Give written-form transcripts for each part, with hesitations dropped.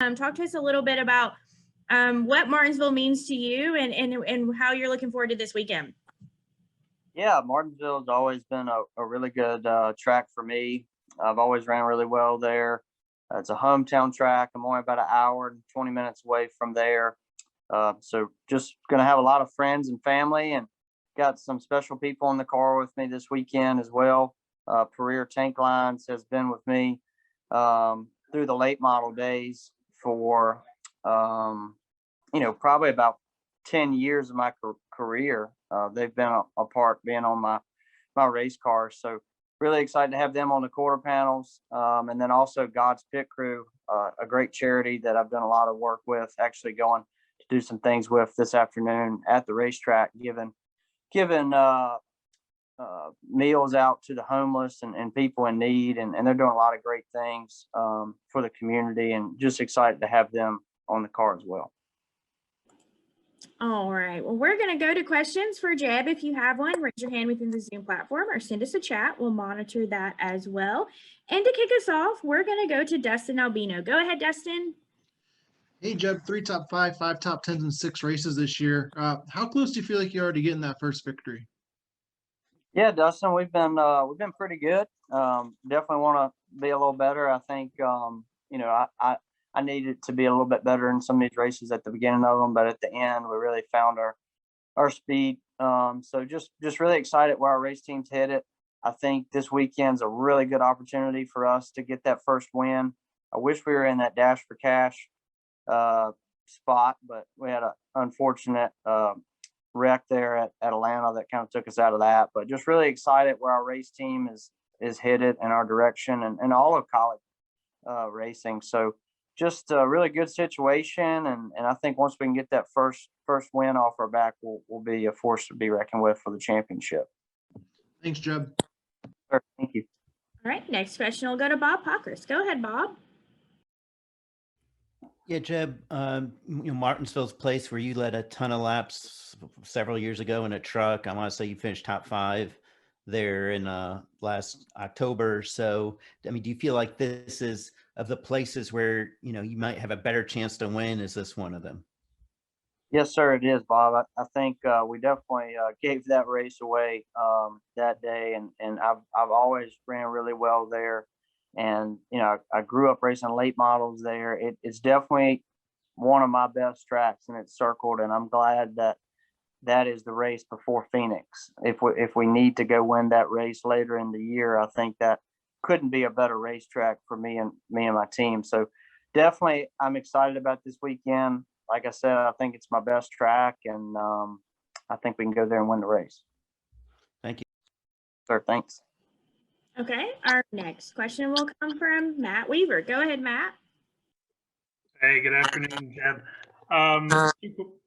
Talk to us a little bit about what Martinsville means to you and how you're looking forward to this weekend. Yeah, Martinsville has always been a really good track for me. I've always ran really well there. It's a hometown track. I'm only about an hour and 20 minutes away from there. So just going to have a lot of friends and family, and got some special people in the car with me this weekend as well. Career Tank Lines has been with me through the late model days for, probably about 10 years of my career. They've been a part being on my race cars. So really excited to have them on the quarter panels. And then also God's Pit Crew, a great charity that I've done a lot of work with, actually going to do some things with this afternoon at the racetrack, giving meals out to the homeless and people in need. And they're doing a lot of great things for the community, and just excited to have them on the car as well. All right. Well, we're going to go to questions for Jeb. If you have one, raise your hand within the Zoom platform or send us a chat. We'll monitor that as well. And to kick us off, we're going to go to Dustin Albino. Go ahead, Dustin. Hey, Jeb, 3 top 5, 5 top 10s, and 6 races this year. How close do you feel like you are to getting that first victory? Yeah, Dustin, we've been pretty good. Definitely want to be a little better. I think I needed to be a little bit better in some of these races at the beginning of them, but at the end we really found our speed. So just really excited where our race team's headed. I think this weekend's a really good opportunity for us to get that first win. I wish we were in that Dash for Cash spot, but we had an unfortunate wreck there at Atlanta that kind of took us out of that. But just really excited where our race team is headed in our direction, and all of college racing. So just a really good situation, and I think once we can get that first win off our back, we'll be a force to be reckoned with for the championship. Thanks, Jeb. Sure, thank you. All right, next question will go to Bob Pockers. Go ahead, Bob. Yeah, Jeb, Martinsville's place where you led a ton of laps several years ago in a truck. I want to say you finished top 5 there in last October. So, I mean, do you feel like this is, of the places where, you might have a better chance to win, is this one of them? Yes, sir, it is, Bob. I think we definitely gave that race away that day, and I've always ran really well there. And, I grew up racing late models there. It's definitely one of my best tracks, and it's circled, and I'm glad that is the race before Phoenix. If we need to go win that race later in the year, I think that couldn't be a better racetrack for me and my team. So definitely I'm excited about this weekend. Like I said, I think it's my best track, and I think we can go there and win the race. Thank you. Sir, thanks. Okay, our next question will come from Matt Weaver. Go ahead, Matt. Hey, good afternoon, Jeb.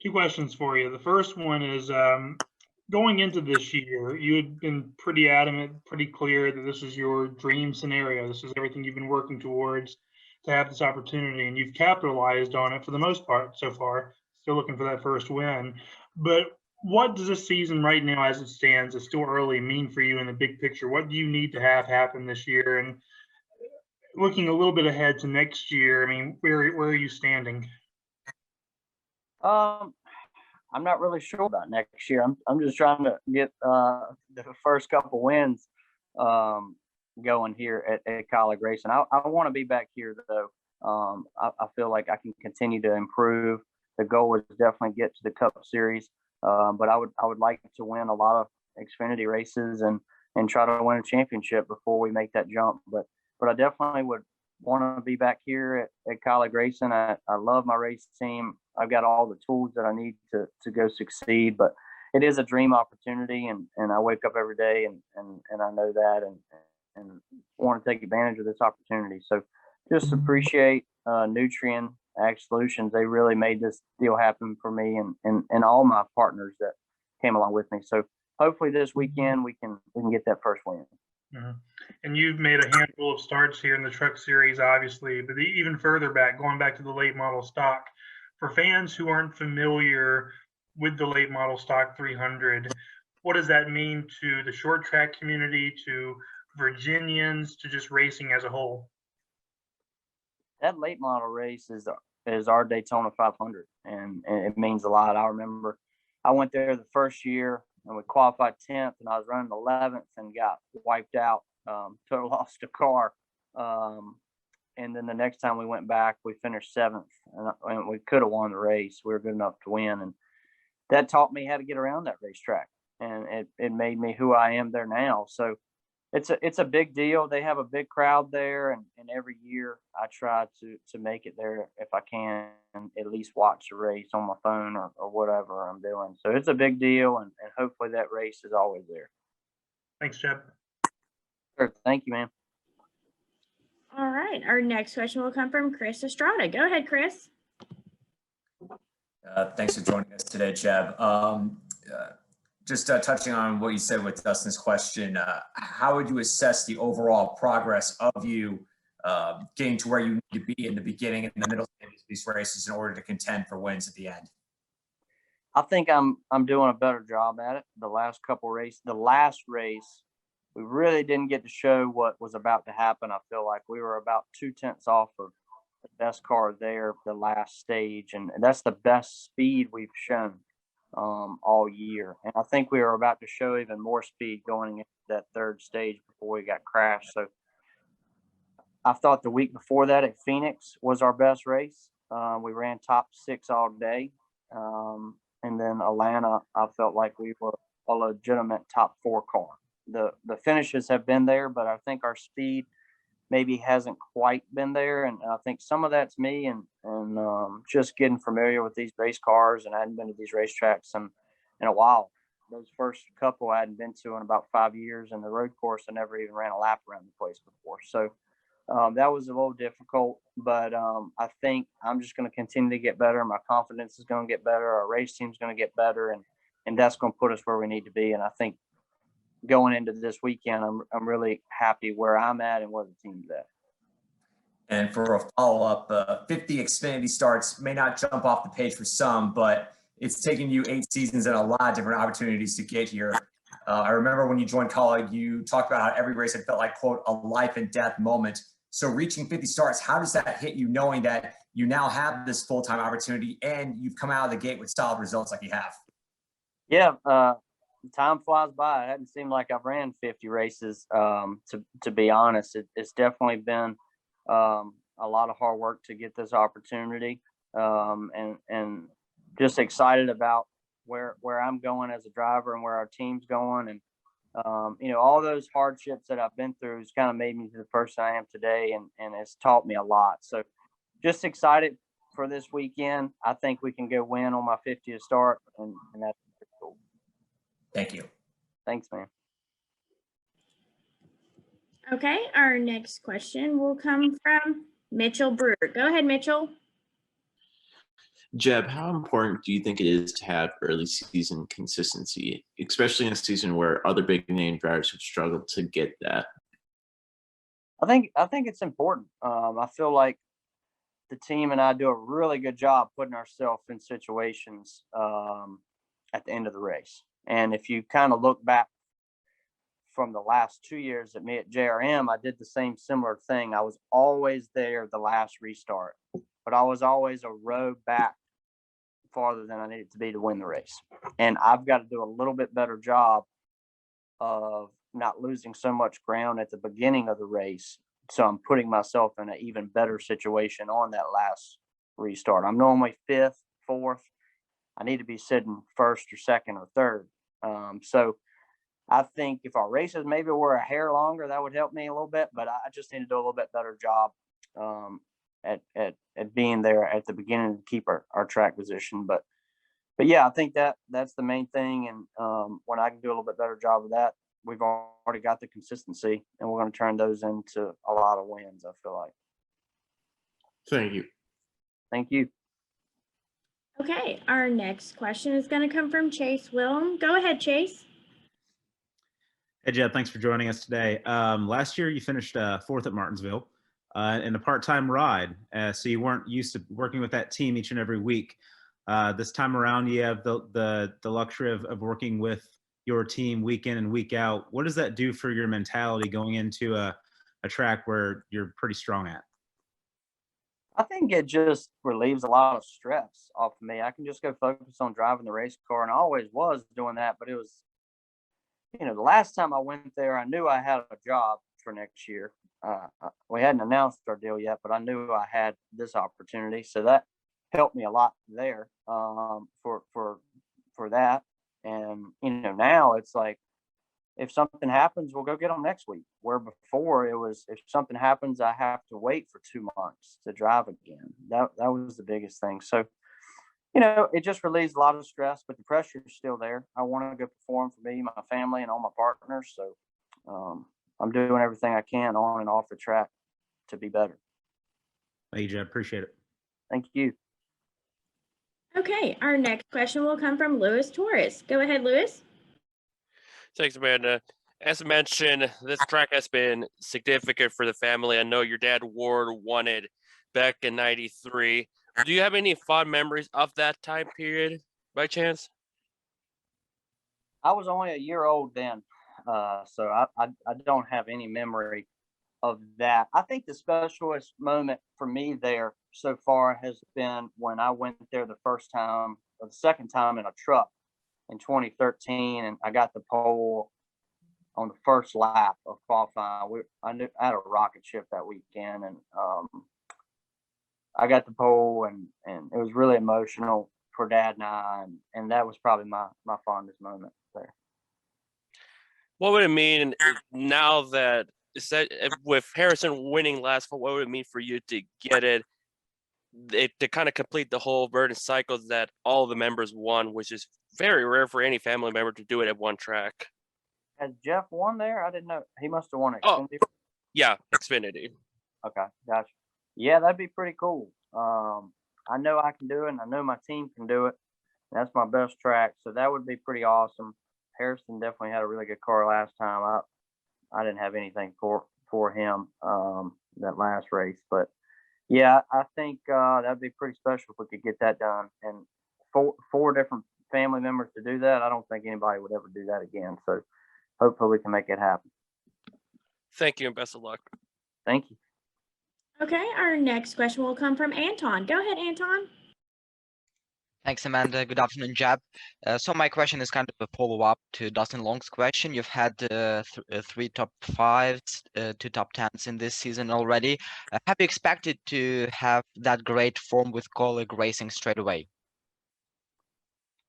Two questions for you. The first one is, going into this year, you had been pretty adamant, pretty clear that this is your dream scenario. This is everything you've been working towards to have this opportunity, and you've capitalized on it for the most part so far. Still looking for that first win. But what does this season right now, as it stands, it's still early, mean for you in the big picture? What do you need to have happen this year? And looking a little bit ahead to next year, I mean, where are you standing? I'm not really sure about next year. I'm just trying to get the first couple wins going here at college racing. I want to be back here though. I feel like I can continue to improve. The goal is definitely get to the Cup Series, but I would like to win a lot of Xfinity races and try to win a championship before we make that jump. But I definitely would want to be back here at college racing. I love my race team. I've got all the tools that I need to go succeed, but it is a dream opportunity, and I wake up every day and I know that and want to take advantage of this opportunity. So just appreciate Nutrien Ag Solutions. They really made this deal happen for me and all my partners that came along with me. So hopefully this weekend we can get that first win. Mm-hmm. And you've made a handful of starts here in the Truck Series, obviously, but even further back, going back to the late model stock, for fans who aren't familiar with the late model stock 300, what does that mean to the short track community, to Virginians, to just racing as a whole? that late model race is our Daytona 500, and it means a lot. I remember I went there the first year and we qualified 10th, and I was running 11th and got wiped out. Total lost a car. And then the next time we went back, we finished 7th, and we could have won the race. We were good enough to win, and that taught me how to get around that racetrack, and it made me who I am there now. So it's a big deal. They have a big crowd there, and every year I try to make it there if I can, and at least watch the race on my phone or whatever I'm doing. So it's a big deal, and hopefully that race is always there. Thanks, Jeb. Sure. Thank you, man. All right, our next question will come from Chris Estrada. Go ahead, Chris. Thanks for joining us today, Jeb. Just touching on what you said with Dustin's question, how would you assess the overall progress of you getting to where you need to be in the beginning and the middle of these races in order to contend for wins at the end? I think I'm doing a better job at it. The last race, we really didn't get to show what was about to happen. I feel like we were about 2/10 off of the best car there, the last stage, and that's the best speed we've shown all year. And I think we were about to show even more speed going into that third stage before we got crashed. So I thought the week before that at Phoenix was our best race. We ran top 6 all day. And then Atlanta, I felt like we were a legitimate top 4 car. The finishes have been there, but I think our speed maybe hasn't quite been there. And I think some of that's me and just getting familiar with these race cars, and I hadn't been to these racetracks in a while. Those first couple I hadn't been to in about 5 years, and the road course I never even ran a lap around the place before. So that was a little difficult, but I think I'm just going to continue to get better. My confidence is going to get better. Our race team's going to get better, and that's going to put us where we need to be. And I think going into this weekend, I'm really happy where I'm at and where the team's at. And for a follow-up, 50 Xfinity starts may not jump off the page for some, but it's taken you 8 seasons and a lot of different opportunities to get here. I remember when you joined college, you talked about how every race had felt like, quote, a life and death moment. So reaching 50 starts, how does that hit you knowing that you now have this full-time opportunity and you've come out of the gate with solid results like you have? Yeah, time flies by. It hadn't seemed like I've ran 50 races. To be honest, it's definitely been a lot of hard work to get this opportunity, and just excited about where I'm going as a driver and where our team's going. And all those hardships that I've been through has kind of made me the person I am today, and it's taught me a lot. So just excited for this weekend. I think we can go win on my 50th start, and that's pretty cool. Thank you. Thanks, man. Okay, our next question will come from Mitchell Brewer. Go ahead, Mitchell. Jeb, how important do you think it is to have early season consistency, especially in a season where other big name drivers have struggled to get that? I think it's important. I feel like the team and I do a really good job putting ourselves in situations at the end of the race. And if you kind of look back from the last 2 years at me at JRM, I did the same similar thing. I was always there the last restart, but I was always a row back farther than I needed to be to win the race. And I've got to do a little bit better job of not losing so much ground at the beginning of the race. So I'm putting myself in an even better situation on that last restart. I'm normally 5th, 4th. I need to be sitting 1st or 2nd or 3rd. So I think if our races maybe were a hair longer, that would help me a little bit, but I just need to do a little bit better job at being there at the beginning to keep our track position. But yeah, I think that's the main thing. And when I can do a little bit better job of that, we've already got the consistency, and we're going to turn those into a lot of wins, I feel like. Thank you. Thank you. Okay, our next question is going to come from Chase Willem. Go ahead, Chase. Hey, Jeb, thanks for joining us today. Last year, you finished 4th at Martinsville in a part-time ride, so you weren't used to working with that team each and every week. This time around, you have the luxury of working with your team week in and week out. What does that do for your mentality going into a track where you're pretty strong at? I think it just relieves a lot of stress off of me. I can just go focus on driving the race car, and I always was doing that. But it was, the last time I went there, I knew I had a job for next year. We hadn't announced our deal yet, but I knew I had this opportunity, so that helped me a lot there for that. And now it's like, if something happens, we'll go get them next week. Where before it was, if something happens, I have to wait for 2 months to drive again. That was the biggest thing. So, it just relieves a lot of stress, but the pressure is still there. I want to go perform for me, my family, and all my partners. So, I'm doing everything I can on and off the track to be better. Thank you, Jeb. Appreciate it. Thank you. Okay, our next question will come from Luis Torres. Go ahead, Luis. Thanks, Amanda. As mentioned, this track has been significant for the family. I know your dad, Ward, won it back in '93. Do you have any fond memories of that time period by chance? I was only a year old then, so I don't have any memory of that. I think the specialist moment for me there so far has been when I went there the first time, or the second time in a truck in 2013, and I got the pole on the first lap of qualifying. I had a rocket ship that weekend, and I got the pole, and it was really emotional for Dad and I, and that was probably my fondest moment there. What would it mean now that with Harrison winning last fall? What would it mean for you to get it to kind of complete the whole Burton cycle that all the members won, which is very rare for any family member to do it at one track? Has Jeff won there? I didn't know. He must have won at Oh. Xfinity. Yeah, Xfinity. Okay, gotcha. Yeah, that'd be pretty cool. I know I can do it, and I know my team can do it. That's my best track, so that would be pretty awesome. Harrison definitely had a really good car last time. I didn't have anything for him that last race, but yeah, I think that'd be pretty special if we could get that done. And four different family members to do that, I don't think anybody would ever do that again. So hopefully we can make it happen. Thank you and best of luck. Thank you. Okay, our next question will come from Anton. Go ahead, Anton. Thanks, Amanda. Good afternoon, Jeb. So my question is kind of a follow-up to Dustin Long's question. You've had 3 top 5s, 2 top 10s in this season already. Have you expected to have that great form with Colleague Racing straight away?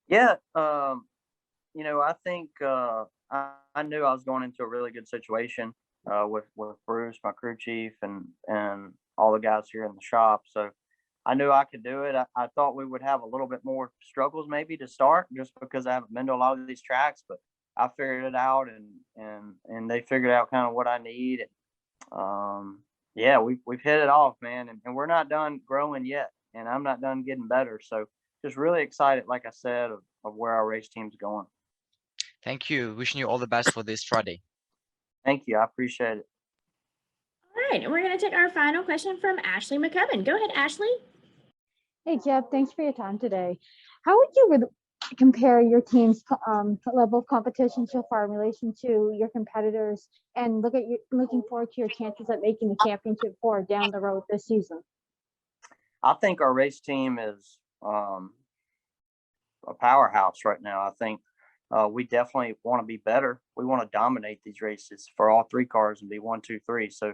Yeah, I think I knew I was going into a really good situation with Bruce, my crew chief, and all the guys here in the shop. So I knew I could do it. I thought we would have a little bit more struggles maybe to start, just because I haven't been to a lot of these tracks, but I figured it out, and they figured out kind of what I need. And yeah, we've hit it off, man, and we're not done growing yet, and I'm not done getting better. So just really excited, like I said, of where our race team's going. Thank you. Wishing you all the best for this Friday. Thank you. I appreciate it. All right, and we're going to take our final question from Ashley McCubbin. Go ahead, Ashley. Hey, Jeb, thanks for your time today. How would you compare your team's level of competition so far in relation to your competitors, and looking forward to your chances at making the championship 4 down the road this season? I think our race team is a powerhouse right now. I think we definitely want to be better. We want to dominate these races for all 3 cars and be 1, 2, 3. So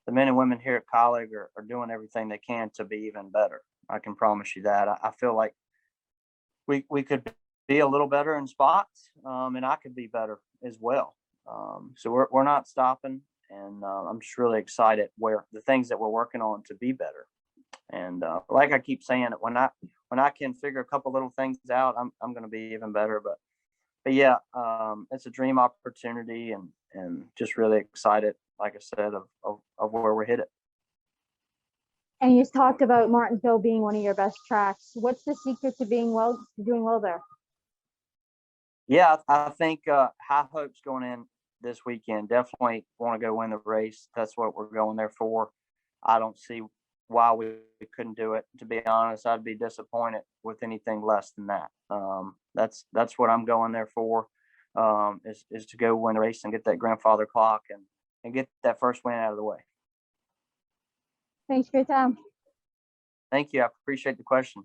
the men and women here at Colleague are doing everything they can to be even better. I can promise you that. I feel like we could be a little better in spots, and I could be better as well. So we're not stopping, and I'm just really excited where the things that we're working on to be better. And like I keep saying, when I can figure a couple little things out, I'm going to be even better. But yeah, it's a dream opportunity, and just really excited, like I said, of where we're headed. And you talked about Martinsville being one of your best tracks. What's the secret to doing well there? Yeah, I think high hopes going in this weekend. Definitely want to go win the race. That's what we're going there for. I don't see why we couldn't do it. To be honest, I'd be disappointed with anything less than that. That's what I'm going there for, is to go win the race and get that grandfather clock and get that first win out of the way. Thanks for your time. Thank you. I appreciate the question.